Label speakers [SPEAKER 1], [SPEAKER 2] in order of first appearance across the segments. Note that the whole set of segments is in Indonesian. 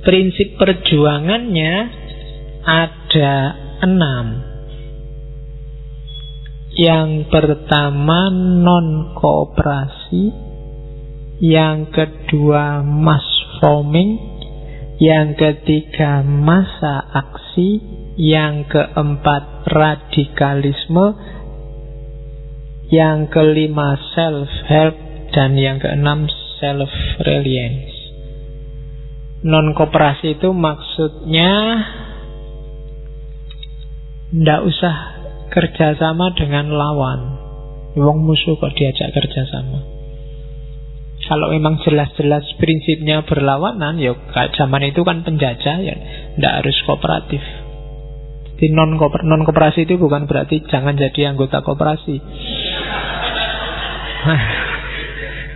[SPEAKER 1] Prinsip perjuangannya ada 6. Yang pertama non-kooperasi, yang kedua mass forming, yang ketiga masa aksi, yang keempat radikalisme, yang kelima self-help, dan yang keenam self-reliance. Non-kooperasi itu maksudnya ndak usah kerjasama dengan lawan. Wong musuh kok diajak kerjasama. Kalau memang jelas-jelas prinsipnya berlawanan, ya zaman itu kan penjajah, ya ndak harus kooperatif. Jadi non-kooperasi itu bukan berarti jangan jadi anggota koperasi.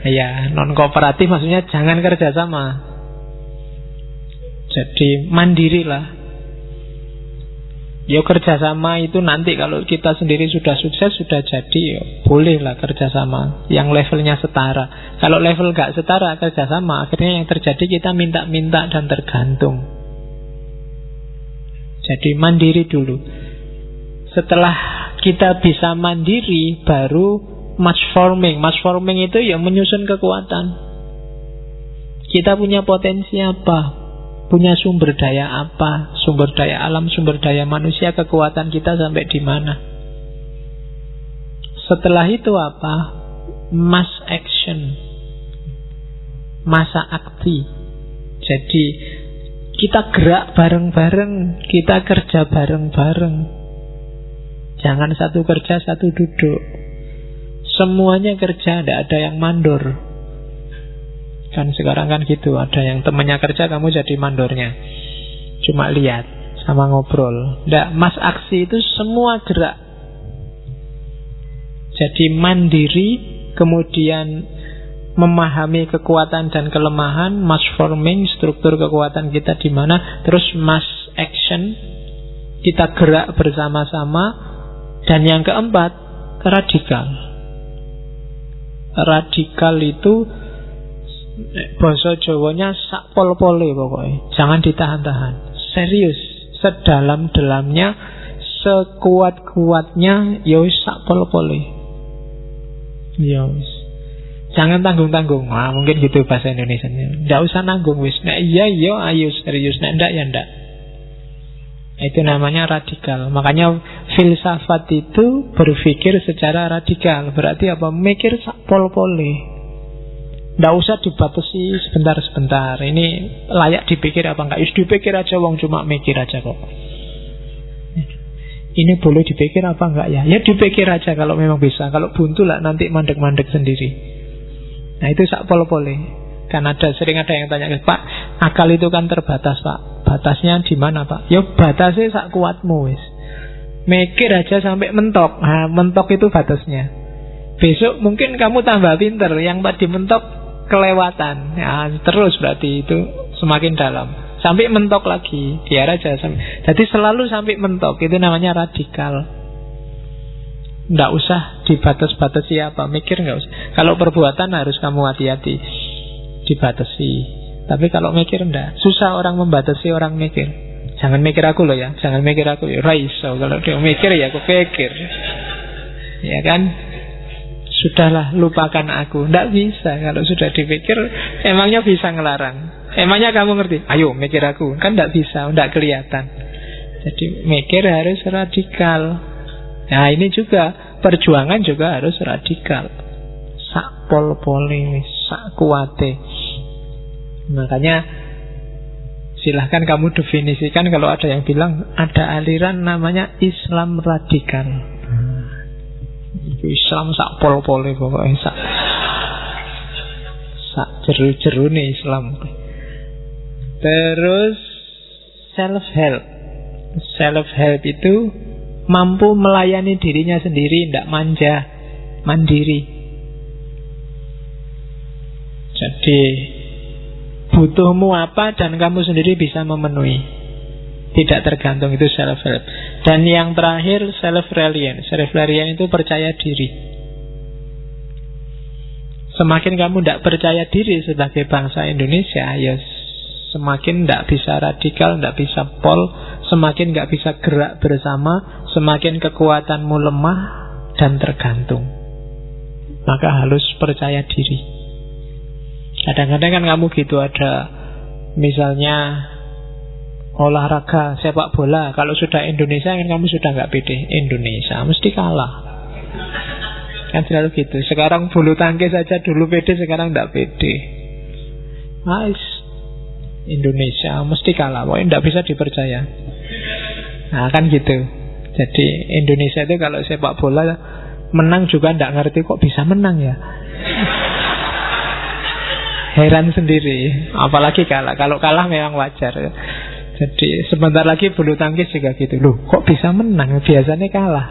[SPEAKER 1] Ya, non-kooperatif maksudnya jangan kerjasama. Jadi mandirilah. Ya kerjasama itu nanti kalau kita sendiri sudah sukses, sudah jadi, ya bolehlah kerjasama yang levelnya setara. Kalau level gak setara kerjasama, akhirnya yang terjadi kita minta-minta dan tergantung. Jadi mandiri dulu. Setelah kita bisa mandiri, baru mass forming. Mass forming itu yang menyusun kekuatan. Kita punya potensi apa? Punya sumber daya apa? Sumber daya alam, sumber daya manusia, kekuatan kita sampai di mana? Setelah itu apa? Mass action, masa aksi. Jadi kita gerak bareng-bareng, kita kerja bareng-bareng. Jangan satu kerja, satu duduk. Semuanya kerja, tidak ada yang mandor. Kan sekarang kan gitu, ada yang temannya kerja, kamu jadi mandornya. Cuma lihat sama ngobrol. Nggak, mas aksi itu semua gerak. Jadi mandiri, kemudian memahami kekuatan dan kelemahan, mass forming, struktur kekuatan kita di mana, terus mass action, kita gerak bersama-sama, dan yang keempat, radikal. Radikal itu bahasa Jawanya sak pol-pole pokoknya. Jangan ditahan-tahan. Serius, sedalam-dalamnya, sekuat-kuatnya, ya wis sak pol-pole. Ya wis. Jangan tanggung-tanggung. Nah, mungkin gitu bahasa Indonesianya. Ndak usah nanggung wis. Nek iya ayo serius, nek ndak ya ndak. Itu namanya radikal. Makanya filsafat itu berpikir secara radikal. Berarti apa? Mikir sak pol-pole. Nggak usah dibatasi sebentar-sebentar. Ini layak dipikir apa enggak? Dipikir aja, wong cuma mikir aja kok. Ini boleh dipikir apa enggak ya? Ya dipikir aja kalau memang bisa. Kalau buntu lah nanti mandek-mandek sendiri. Nah itu sak pol-pole. Kan sering ada yang tanya, Pak, akal itu kan terbatas Pak. Batasnya di mana Pak? Ya batasnya sak kuatmu wis. Mikir aja sampai mentok. Nah, mentok itu batasnya. Besok mungkin kamu tambah pinter, yang tadi mentok kelewatan. Ya, terus berarti itu semakin dalam. Sampai mentok lagi, biar aja sampai. Jadi selalu sampai mentok, itu namanya radikal. Nggak usah dibatas-batasi apa, mikir nggak usah. Kalau perbuatan harus kamu hati-hati, dibatasi. Tapi kalau mikir enggak, susah orang membatasi orang mikir. Jangan mikir aku loh ya, jangan mikir aku ya. Raiso, kalau dia mikir ya aku pikir. Ya kan? Sudahlah, lupakan aku. Nggak bisa, kalau sudah dipikir, emangnya bisa ngelarang? Emangnya kamu ngerti? Ayo mikir aku. Kan nggak bisa, nggak kelihatan. Jadi mikir harus radikal. Nah ini juga, perjuangan juga harus radikal. Sak pol-pole, sak kuate. Makanya silahkan kamu definisikan. Kalau ada yang bilang ada aliran namanya Islam radikal. Islam sak pol-pole pokoknya, sak jeru-jeru nih Islam. Terus self-help. Self-help itu mampu melayani dirinya sendiri, tidak manja, mandiri. Jadi butuhmu apa dan kamu sendiri bisa memenuhi. Tidak tergantung, itu self-help. Dan yang terakhir self-reliance. Self-reliance itu percaya diri. Semakin kamu tidak percaya diri sebagai bangsa Indonesia, ya Semakin tidak bisa radikal, tidak bisa pol, semakin tidak bisa gerak bersama, semakin kekuatanmu lemah dan tergantung. Maka harus percaya diri. Kadang-kadang kan kamu gitu, ada misalnya olahraga sepak bola, kalau sudah Indonesia kan kamu sudah nggak pede. Indonesia mesti kalah, kan selalu gitu. Sekarang bulu tangkis saja dulu pede, sekarang nggak pede. Indonesia mesti kalah, pokoknya nggak bisa dipercaya. Nah kan gitu. Jadi Indonesia itu kalau sepak bola menang juga nggak ngerti kok bisa menang ya. Heran sendiri, apalagi kalah. Kalau kalah memang wajar. Jadi sebentar lagi bulu tangkis juga gitu. Loh, kok bisa menang? Biasanya kalah.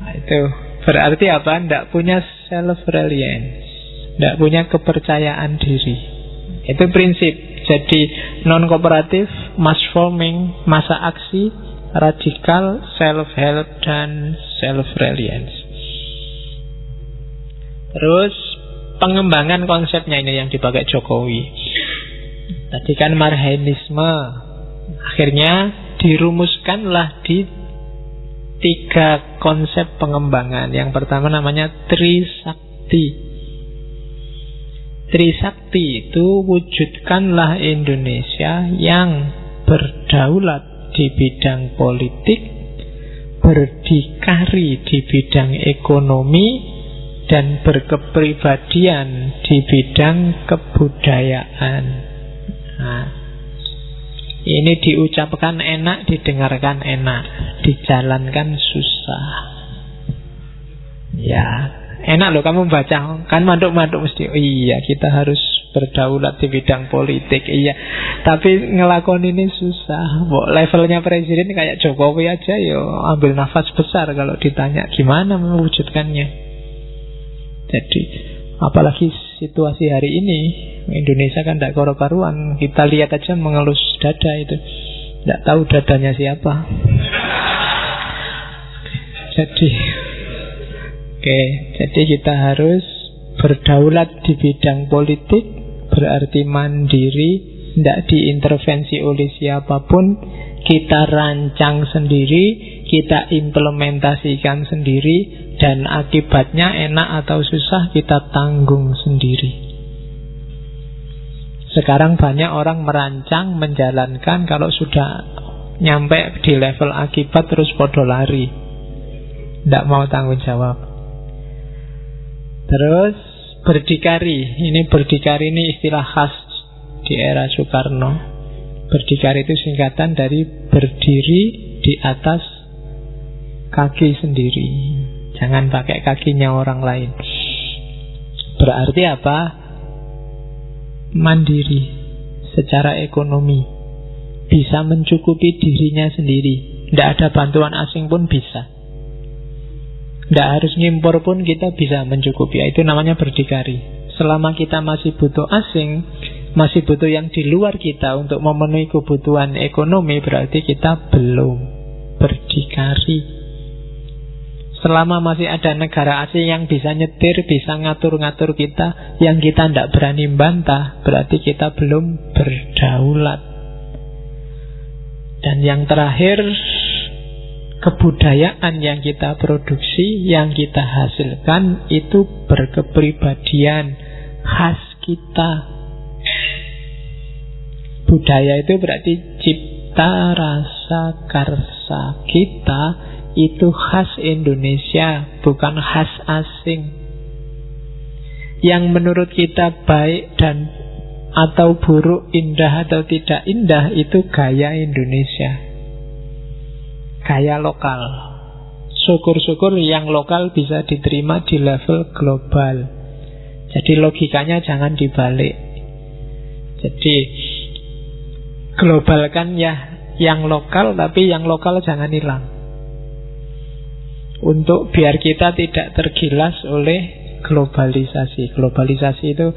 [SPEAKER 1] Nah, itu berarti apa? Tidak punya self-reliance, tidak punya kepercayaan diri. Itu prinsip. Jadi non-kooperatif, mass forming, masa aksi, radikal, self-help, dan self-reliance. Terus pengembangan konsepnya ini yang dipakai Jokowi. Tadi kan marhainisme, akhirnya dirumuskanlah di 3 konsep pengembangan. Yang pertama namanya Trisakti. Trisakti itu wujudkanlah Indonesia yang berdaulat di bidang politik, berdikari di bidang ekonomi, dan berkepribadian di bidang kebudayaan. Nah, ini diucapkan enak, didengarkan enak, dijalankan susah. Ya, enak loh kamu baca, kan maduk-maduk mesti. Oh iya, kita harus berdaulat di bidang politik. Iya, tapi ngelakon ini susah. Levelnya presiden kayak Jokowi aja, yo ambil nafas besar kalau ditanya gimana mewujudkannya. Jadi apalagi situasi hari ini, Indonesia kan tidak karu-karuan. Kita lihat aja mengelus dada itu, tidak tahu dadanya siapa. Jadi kita harus berdaulat di bidang politik, berarti mandiri, tidak diintervensi oleh siapapun. Kita rancang sendiri, kita implementasikan sendiri, dan akibatnya enak atau susah kita tanggung sendiri. Sekarang banyak orang merancang, menjalankan, kalau sudah nyampe di level akibat terus podo lari, tidak mau tanggung jawab. Terus berdikari. Berdikari ini istilah khas di era Soekarno. Berdikari itu singkatan dari berdiri di atas kaki sendiri, jangan pakai kakinya orang lain. Berarti apa? Mandiri secara ekonomi, bisa mencukupi dirinya sendiri, tidak ada bantuan asing pun bisa, tidak harus ngimpor pun kita bisa mencukupi. Itu namanya berdikari. Selama kita masih butuh asing, masih butuh yang di luar kita untuk memenuhi kebutuhan ekonomi, berarti kita belum berdikari. Selama masih ada negara asing yang bisa nyetir, bisa ngatur-ngatur kita, yang kita tidak berani bantah, berarti kita belum berdaulat. Dan yang terakhir, kebudayaan yang kita produksi, yang kita hasilkan, itu berkepribadian khas kita. Budaya itu berarti cipta rasa karsa kita, itu khas Indonesia, bukan khas asing. Yang menurut kita baik dan atau buruk, indah atau tidak indah, itu gaya Indonesia, gaya lokal. Syukur-syukur yang lokal bisa diterima di level global. Jadi logikanya jangan dibalik. Jadi globalkan ya yang lokal, tapi yang lokal jangan hilang. Untuk biar kita tidak tergilas oleh globalisasi. Globalisasi itu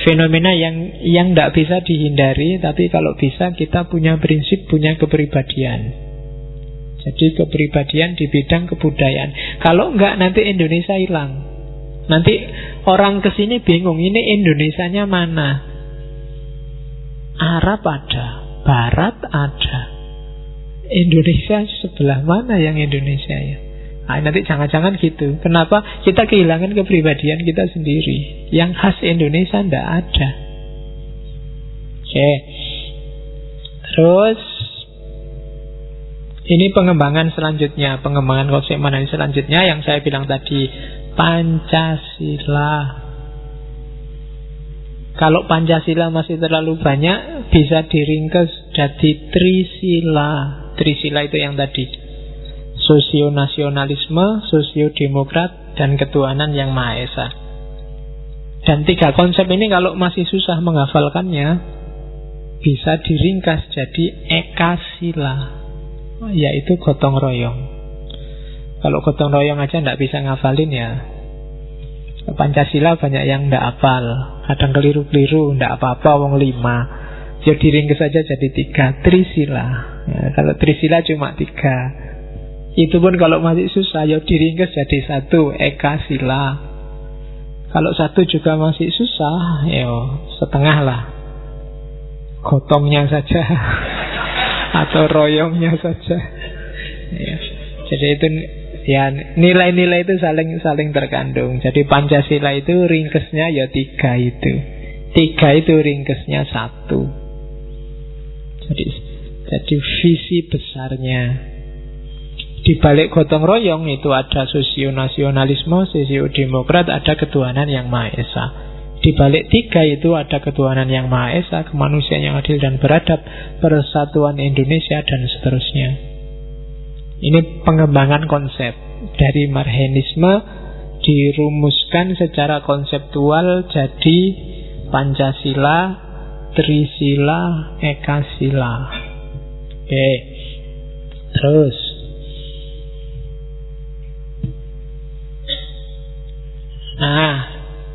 [SPEAKER 1] fenomena yang tidak bisa dihindari, tapi kalau bisa kita punya prinsip, punya kepribadian. Jadi kepribadian di bidang kebudayaan. Kalau enggak nanti Indonesia hilang. Nanti orang kesini bingung, ini Indonesianya mana? Arab ada, Barat ada. Indonesia sebelah mana yang Indonesia ya? Nah, nanti jangan-jangan gitu. Kenapa? Kita kehilangan kepribadian kita sendiri. Yang khas Indonesia ndak ada. Oke. Terus ini pengembangan selanjutnya, pengembangan konsep manani selanjutnya yang saya bilang tadi, Pancasila. Kalau Pancasila masih terlalu banyak, bisa diringkas jadi Trisila. Trisila itu yang tadi, sosionasionalisme, sosiodemokrat, dan ketuhanan yang Maha Esa. Dan 3 konsep ini kalau masih susah menghafalkannya, bisa diringkas jadi Ekasila, yaitu gotong royong. Kalau gotong royong aja tidak bisa ngafalin ya. Pancasila banyak yang tidak hafal, kadang keliru-keliru, tidak apa-apa, wong 5. Ya diringkas saja jadi 3, Trisila. Ya, kalau Trisila cuma 3. Itu pun kalau masih susah, ya diringkas jadi 1, Ekasila. Kalau 1 juga masih susah, ya setengah lah, gotongnya saja atau royongnya saja. Ya. Jadi itu ya, nilai-nilai itu saling terkandung. Jadi Pancasila itu ringkesnya ya 3 itu. 3 itu ringkesnya 1. Jadi visi besarnya. Di balik gotong royong itu ada sosionasionalisme, sosiodemokrat, ada ketuhanan yang Maha Esa. Di balik 3 itu ada ketuhanan yang Maha Esa, kemanusiaan yang adil dan beradab, persatuan Indonesia, dan seterusnya. Ini pengembangan konsep dari Marhenisme dirumuskan secara konseptual jadi Pancasila, Trisila, Ekasila. Oke. Terus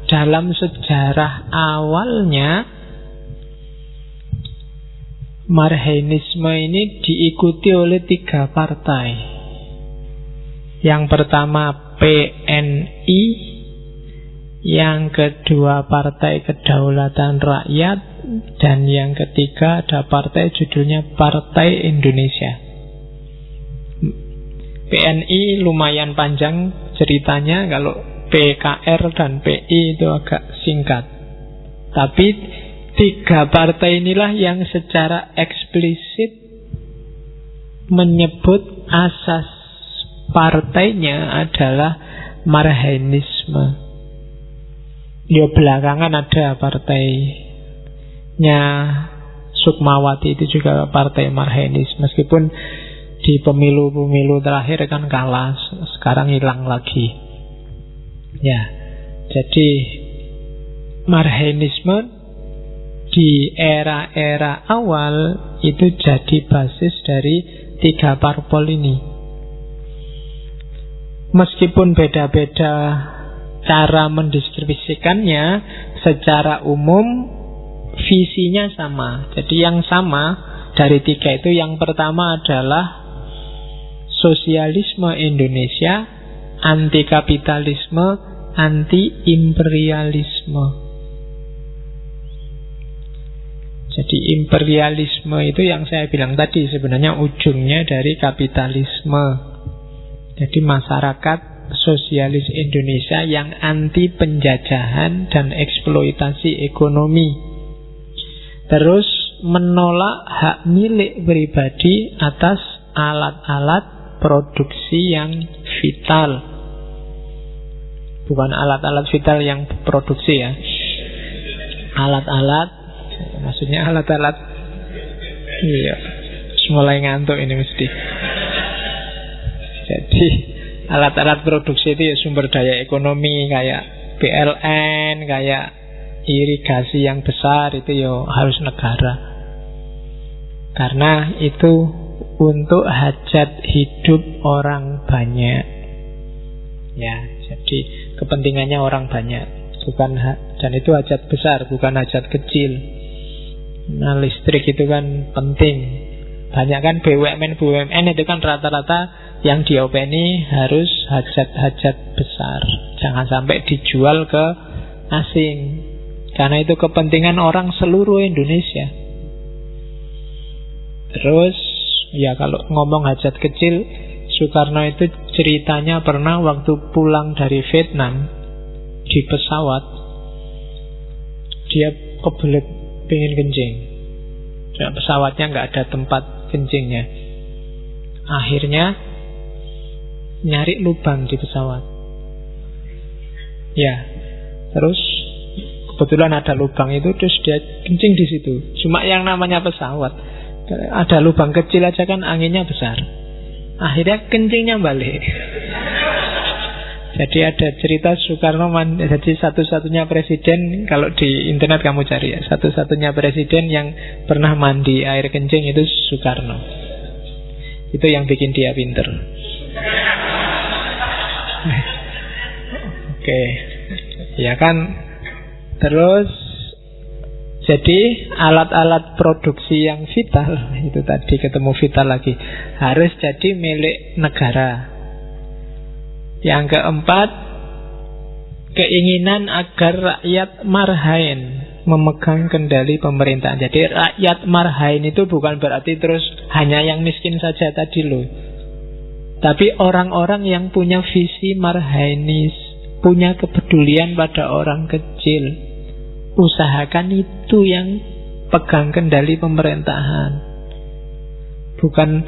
[SPEAKER 1] dalam sejarah awalnya Marhenisme ini diikuti oleh 3 partai. Yang pertama PNI, yang kedua Partai Kedaulatan Rakyat, dan yang ketiga ada partai judulnya Partai Indonesia. PNI lumayan panjang ceritanya, kalau PKR dan PI itu agak singkat. Tapi 3 partai inilah yang secara eksplisit menyebut asas partainya adalah Marhenisme. Ya belakangan ada partainya Sukmawati, itu juga partai Marhenis. Meskipun di pemilu-pemilu terakhir kan kalah, sekarang hilang lagi. Ya, jadi Marhenisme di era-era awal itu jadi basis dari 3 parpol ini. Meskipun beda-beda cara mendeskripsikannya, secara umum visinya sama. Jadi yang sama dari 3 itu, yang pertama adalah sosialisme Indonesia, anti kapitalisme, anti imperialisme. Jadi imperialisme itu yang saya bilang tadi, sebenarnya ujungnya dari kapitalisme. Jadi masyarakat sosialis Indonesia yang anti penjajahan dan eksploitasi ekonomi. Terus menolak hak milik pribadi atas alat-alat produksi yang vital. Bukan alat-alat vital yang produksi ya, alat-alat, maksudnya alat-alat. Iya, mulai ngantuk ini mesti. Jadi alat-alat produksi itu ya sumber daya ekonomi, kayak PLN, kayak irigasi yang besar, itu ya harus negara. Karena itu untuk hajat hidup orang banyak. Ya, jadi kepentingannya orang banyak, bukan dan itu hajat besar, bukan hajat kecil. Nah, listrik itu kan penting. Banyak kan BUMN itu kan rata-rata yang diopeni harus hajat-hajat besar. Jangan sampai dijual ke asing, karena itu kepentingan orang seluruh Indonesia. Terus ya kalau ngomong hajat kecil, Soekarno itu ceritanya pernah waktu pulang dari Vietnam di pesawat, dia kebelet pengen kencing. Pesawatnya nggak ada tempat kencingnya. Akhirnya nyari lubang di pesawat. Ya, terus kebetulan ada lubang itu, terus dia kencing di situ. Cuma yang namanya pesawat, ada lubang kecil aja kan anginnya besar. Akhirnya kencingnya balik. Jadi ada cerita Soekarno jadi satu-satunya presiden, kalau di internet kamu cari ya, satu-satunya presiden yang pernah mandi air kencing itu Soekarno. Itu yang bikin dia pinter. Oke. Ya kan. Terus jadi alat-alat produksi yang vital, itu tadi ketemu vital lagi, harus jadi milik negara. Yang keempat, keinginan agar rakyat marhain memegang kendali pemerintahan. Jadi rakyat marhain itu bukan berarti terus hanya yang miskin saja tadi loh, tapi orang-orang yang punya visi marhainis, punya kepedulian pada orang kecil. Usahakan itu yang pegang kendali pemerintahan, bukan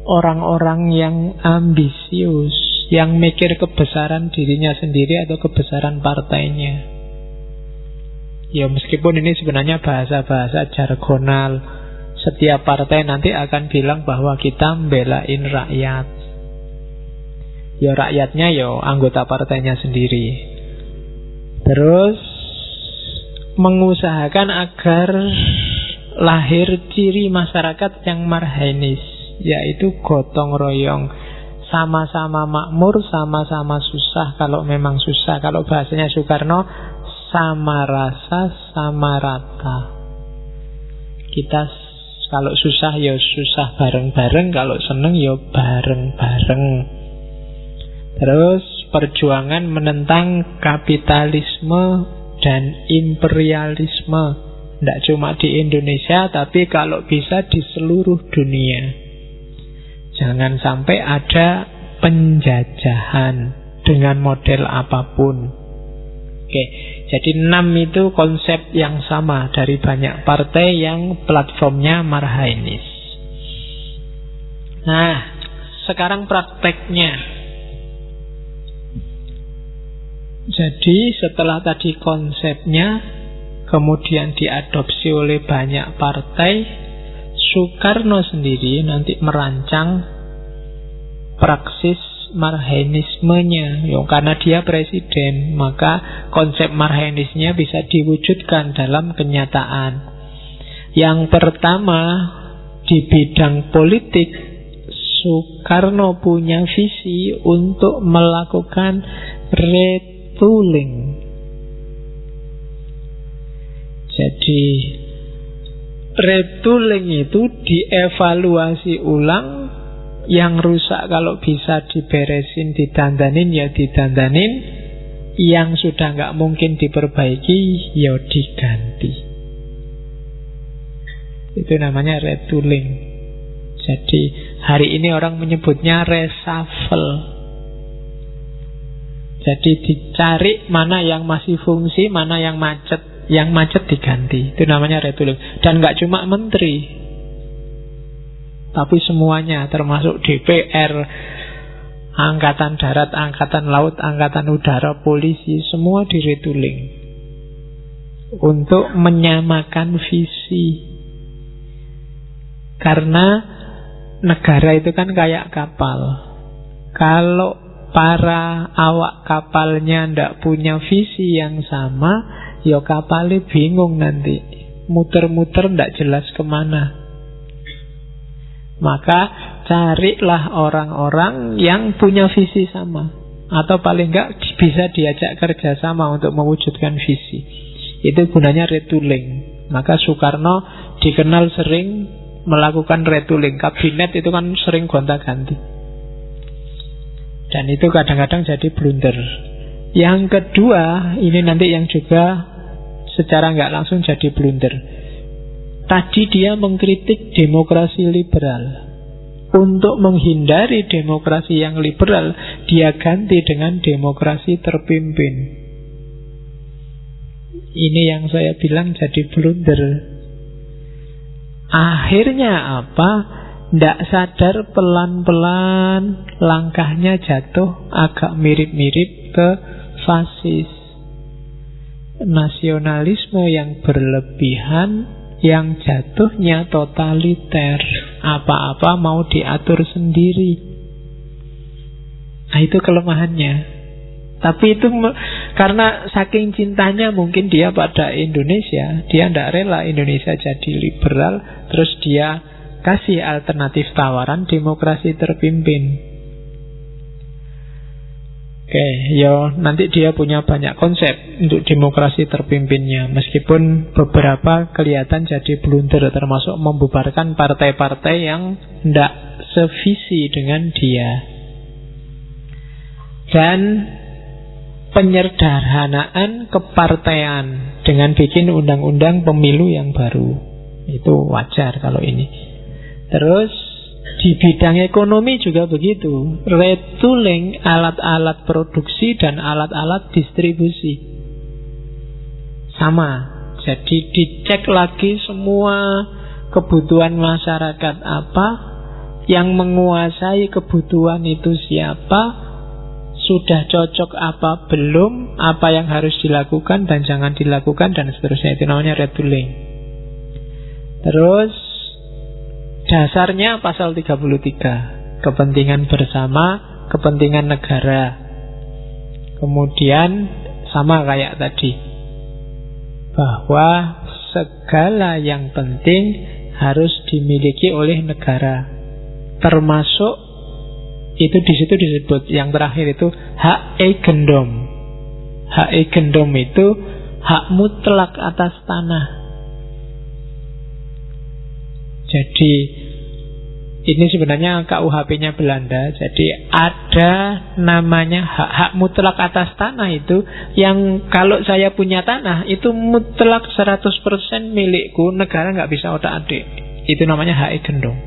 [SPEAKER 1] orang-orang yang ambisius, yang mikir kebesaran dirinya sendiri atau kebesaran partainya. Ya meskipun ini sebenarnya bahasa-bahasa jargonal, setiap partai nanti akan bilang bahwa kita membelain rakyat. Ya rakyatnya ya anggota partainya sendiri. Terus mengusahakan agar lahir ciri masyarakat yang marhainis, yaitu gotong royong, sama-sama makmur, sama-sama susah kalau memang susah. Kalau bahasanya Soekarno, sama rasa, sama rata. Kita kalau susah ya susah bareng-bareng, kalau seneng ya bareng-bareng. Terus perjuangan menentang kapitalisme dan imperialisme, tidak cuma di Indonesia, tapi kalau bisa di seluruh dunia. Jangan sampai ada penjajahan dengan model apapun. Oke, jadi 6 itu konsep yang sama dari banyak partai yang platformnya marhainis. Nah, sekarang prakteknya. Jadi setelah tadi konsepnya kemudian diadopsi oleh banyak partai, Soekarno sendiri nanti merancang praksis marhainismenya. Karena dia presiden, maka konsep marhainisnya bisa diwujudkan dalam kenyataan. Yang pertama, di bidang politik, Soekarno punya visi untuk melakukan retooling. Jadi retooling itu dievaluasi ulang, yang rusak kalau bisa diberesin, didandanin ya didandanin, yang sudah nggak mungkin diperbaiki ya diganti. Itu namanya retooling. Jadi hari ini orang menyebutnya reshuffle. Jadi dicari mana yang masih fungsi, mana yang macet. Yang macet diganti. Itu namanya retooling. Dan gak cuma menteri, tapi semuanya, termasuk DPR, Angkatan Darat, Angkatan Laut, Angkatan Udara, polisi, semua di retooling untuk menyamakan visi. Karena negara itu kan kayak kapal. Kalau para awak kapalnya ndak punya visi yang sama, ya kapalnya bingung nanti, muter-muter ndak jelas kemana. Maka carilah orang-orang yang punya visi sama, atau paling nggak bisa diajak kerja sama untuk mewujudkan visi. Itu gunanya retooling. Maka Soekarno dikenal sering melakukan retooling. Kabinet itu kan sering gonta-ganti. Dan itu kadang-kadang jadi blunder. Yang kedua, ini nanti yang juga secara nggak langsung jadi blunder. Tadi dia mengkritik demokrasi liberal. Untuk menghindari demokrasi yang liberal, dia ganti dengan demokrasi terpimpin. Ini yang saya bilang jadi blunder. Akhirnya apa? Tidak sadar, pelan-pelan langkahnya jatuh agak mirip-mirip ke fasis. Nasionalisme yang berlebihan, yang jatuhnya totaliter. Apa-apa mau diatur sendiri. Nah, itu kelemahannya. Tapi itu karena saking cintanya mungkin dia pada Indonesia, dia tidak rela Indonesia jadi liberal, terus dia kasih alternatif tawaran demokrasi terpimpin. Oke, nanti dia punya banyak konsep untuk demokrasi terpimpinnya. Meskipun beberapa kelihatan jadi blunder, termasuk membubarkan partai-partai yang tidak sevisi dengan dia. Dan penyederhanaan kepartean dengan bikin undang-undang pemilu yang baru. Itu wajar kalau ini. Terus di bidang ekonomi juga begitu. Retooling alat-alat produksi dan alat-alat distribusi. Sama. Jadi dicek lagi semua kebutuhan masyarakat apa, yang menguasai kebutuhan itu siapa, sudah cocok apa belum, apa yang harus dilakukan dan jangan dilakukan, dan seterusnya. Itu namanya retooling. Terus dasarnya pasal 33, kepentingan bersama, kepentingan negara. Kemudian sama kayak tadi, bahwa segala yang penting harus dimiliki oleh negara. Termasuk itu di situ disebut yang terakhir itu hak eigendom. Hak eigendom itu hak mutlak atas tanah. Jadi ini sebenarnya KUHP-nya Belanda. Jadi ada namanya hak mutlak atas tanah itu, yang kalau saya punya tanah itu mutlak 100% milikku, negara nggak bisa otak-atik. Itu namanya hak eigendom.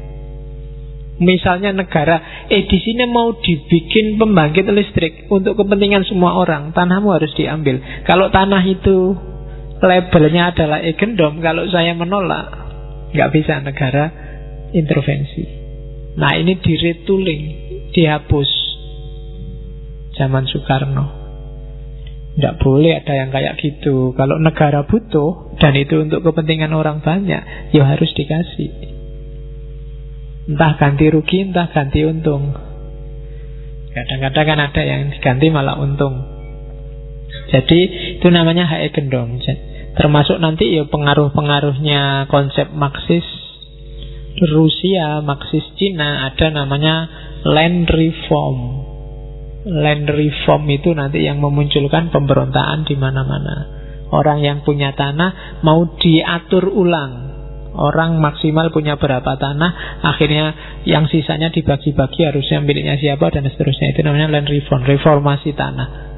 [SPEAKER 1] Misalnya negara, di sini mau dibikin pembangkit listrik untuk kepentingan semua orang, tanahmu harus diambil. Kalau tanah itu labelnya adalah eigendom, kalau saya menolak, nggak bisa negara intervensi. Nah, ini di-retooling, dihapus zaman Soekarno. Nggak boleh ada yang kayak gitu. Kalau negara butuh dan itu untuk kepentingan orang banyak, ya harus dikasih. Entah ganti rugi, entah ganti untung. Kadang-kadang kan ada yang diganti malah untung. Jadi itu namanya hak eigendom. Termasuk nanti ya pengaruh-pengaruhnya konsep Marxis Rusia, Marxis Cina, ada namanya land reform. Land reform itu nanti yang memunculkan pemberontakan di mana-mana. Orang yang punya tanah mau diatur ulang. Orang maksimal punya berapa tanah, akhirnya yang sisanya dibagi-bagi, harusnya miliknya siapa, dan seterusnya. Itu namanya land reform, reformasi tanah.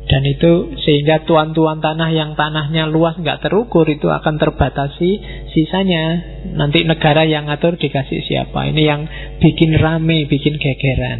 [SPEAKER 1] Dan itu sehingga tuan-tuan tanah yang tanahnya luas nggak terukur itu akan terbatasi sisanya. Nanti negara yang ngatur dikasih siapa. Ini yang bikin rame, bikin gegeran.